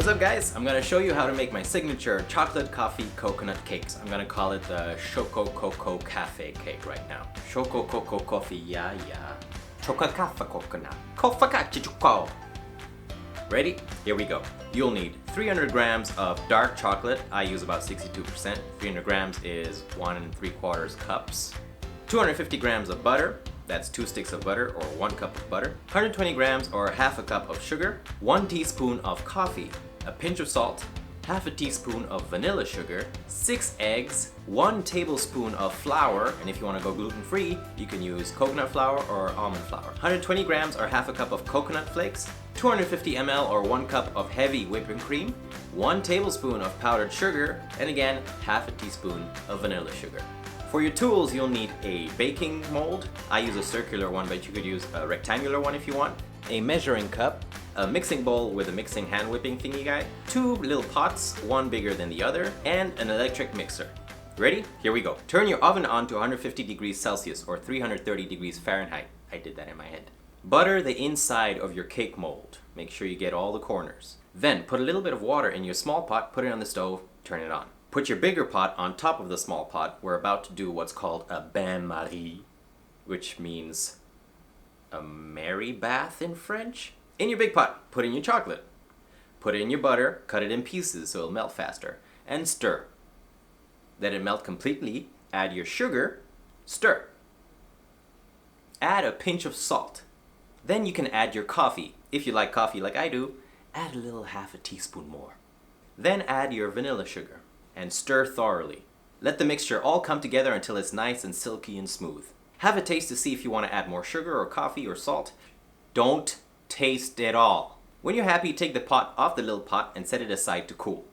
What's up guys? I'm gonna show you how to make my signature chocolate coffee coconut cakes. I'm gonna call it the Choco Coco Cafe cake right now. Choco Coco Coffee, yeah. Choco Cafe Coconut. Choco. Ready? Here we go. You'll need 300 grams of dark chocolate. I use about 62%. 300 grams is 1 3/4 cups. 250 grams of butter. That's 2 sticks of butter or 1 cup of butter. 120 grams or half a cup of sugar. 1 teaspoon of coffee. A pinch of salt. Half a teaspoon of vanilla sugar. 6 eggs. 1 tablespoon of flour. And if you want to go gluten-free, you can use coconut flour or almond flour. 120 grams or half a cup of coconut flakes. 250 ml or 1 cup of heavy whipping cream. 1 tablespoon of powdered sugar. And again, half a teaspoon of vanilla sugar. For your tools, you'll need a baking mold. I use a circular one, but you could use a rectangular one if you want. A measuring cup, a mixing bowl with a mixing hand whipping thingy guy, 2 little pots, one bigger than the other, and an electric mixer. Ready? Here we go. Turn your oven on to 150 degrees Celsius or 330 degrees Fahrenheit. I did that in my head. Butter the inside of your cake mold. Make sure you get all the corners. Then put a little bit of water in your small pot, put it on the stove, turn it on. Put your bigger pot on top of the small pot. We're about to do what's called a bain-marie, which means a Mary bath in French. In your big pot, put in your chocolate. Put in your butter, cut it in pieces so it'll melt faster, and stir. Let it melt completely, add your sugar, stir. Add a pinch of salt. Then you can add your coffee. If you like coffee like I do, add a little half a teaspoon more. Then add your vanilla sugar and stir thoroughly. Let the mixture all come together until it's nice and silky and smooth. Have a taste to see if you want to add more sugar or coffee or salt. Don't taste it all. When you're happy, take the pot off the little pot and set it aside to cool.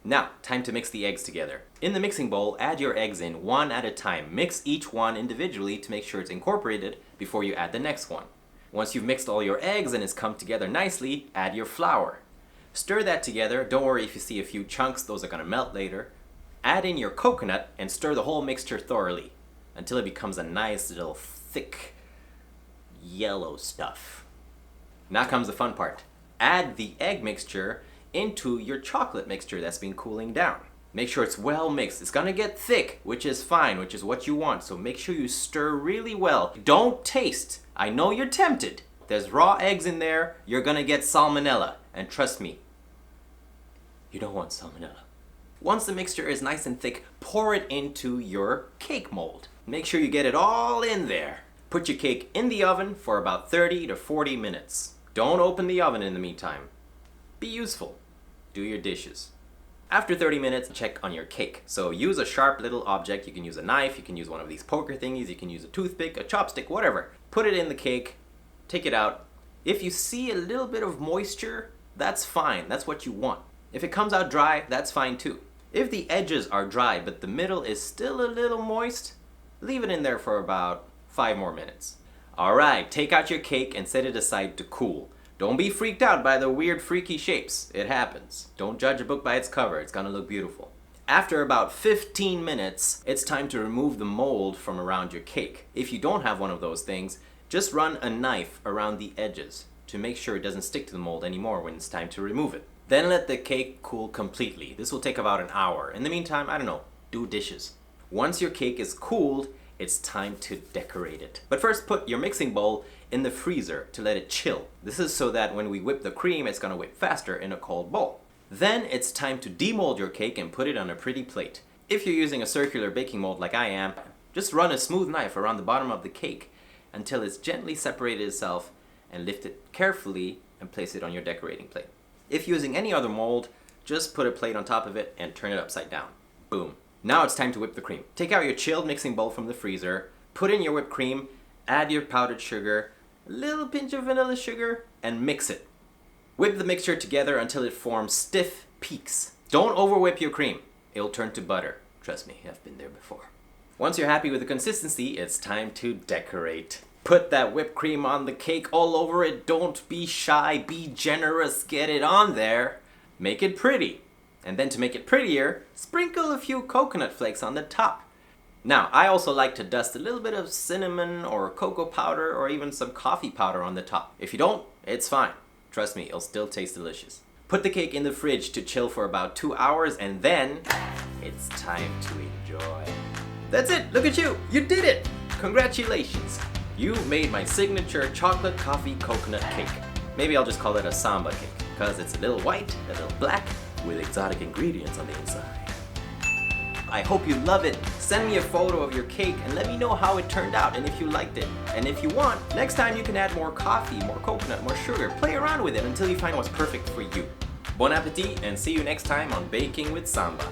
Now, time to mix the eggs together. In the mixing bowl, add your eggs in one at a time. Mix each one individually to make sure it's incorporated before you add the next one. Once you've mixed all your eggs and it's come together nicely, add your flour. Stir that together. Don't worry if you see a few chunks, those are going to melt later. Add in your coconut and stir the whole mixture thoroughly until it becomes a nice little thick yellow stuff. Now comes the fun part. Add the egg mixture into your chocolate mixture that's been cooling down. Make sure it's well mixed. It's going to get thick, which is fine, which is what you want. So make sure you stir really well. Don't taste. I know you're tempted. There's raw eggs in there. You're going to get salmonella. And trust me, you don't want salmonella. Once the mixture is nice and thick, pour it into your cake mold. Make sure you get it all in there. Put your cake in the oven for about 30 to 40 minutes. Don't open the oven in the meantime. Be useful. Do your dishes. After 30 minutes, check on your cake. So use a sharp little object. You can use a knife, you can use one of these poker thingies, you can use a toothpick, a chopstick, whatever. Put it in the cake, take it out. If you see a little bit of moisture, that's fine. That's what you want. If it comes out dry, that's fine too. If the edges are dry but the middle is still a little moist, leave it in there for about 5 more minutes. Alright, take out your cake and set it aside to cool. Don't be freaked out by the weird freaky shapes. It happens. Don't judge a book by its cover. It's gonna look beautiful. After about 15 minutes, it's time to remove the mold from around your cake. If you don't have one of those things, just run a knife around the edges to make sure it doesn't stick to the mold anymore when it's time to remove it. Then let the cake cool completely. This will take about an hour. In the meantime, I don't know, do dishes. Once your cake is cooled, it's time to decorate it. But first, put your mixing bowl in the freezer to let it chill. This is so that when we whip the cream, it's gonna whip faster in a cold bowl. Then it's time to demold your cake and put it on a pretty plate. If you're using a circular baking mold like I am, just run a smooth knife around the bottom of the cake until it's gently separated itself and lift it carefully and place it on your decorating plate. If you're using any other mold, just put a plate on top of it and turn it upside down. Boom. Now it's time to whip the cream. Take out your chilled mixing bowl from the freezer, put in your whipped cream, add your powdered sugar, a little pinch of vanilla sugar, and mix it. Whip the mixture together until it forms stiff peaks. Don't overwhip your cream. It'll turn to butter. Trust me, I've been there before. Once you're happy with the consistency, it's time to decorate. Put that whipped cream on the cake all over it. Don't be shy, be generous, get it on there. Make it pretty. And then to make it prettier, sprinkle a few coconut flakes on the top. Now, I also like to dust a little bit of cinnamon or cocoa powder or even some coffee powder on the top. If you don't, it's fine. Trust me, it'll still taste delicious. Put the cake in the fridge to chill for about 2 hours, and then it's time to enjoy. That's it! Look at you! You did it! Congratulations! You made my signature chocolate coffee coconut cake. Maybe I'll just call it a Samba cake, because it's a little white, a little black, with exotic ingredients on the inside. I hope you love it. Send me a photo of your cake and let me know how it turned out and if you liked it. And if you want, next time you can add more coffee, more coconut, more sugar. Play around with it until you find what's perfect for you. Bon appetit and see you next time on Baking with Samba.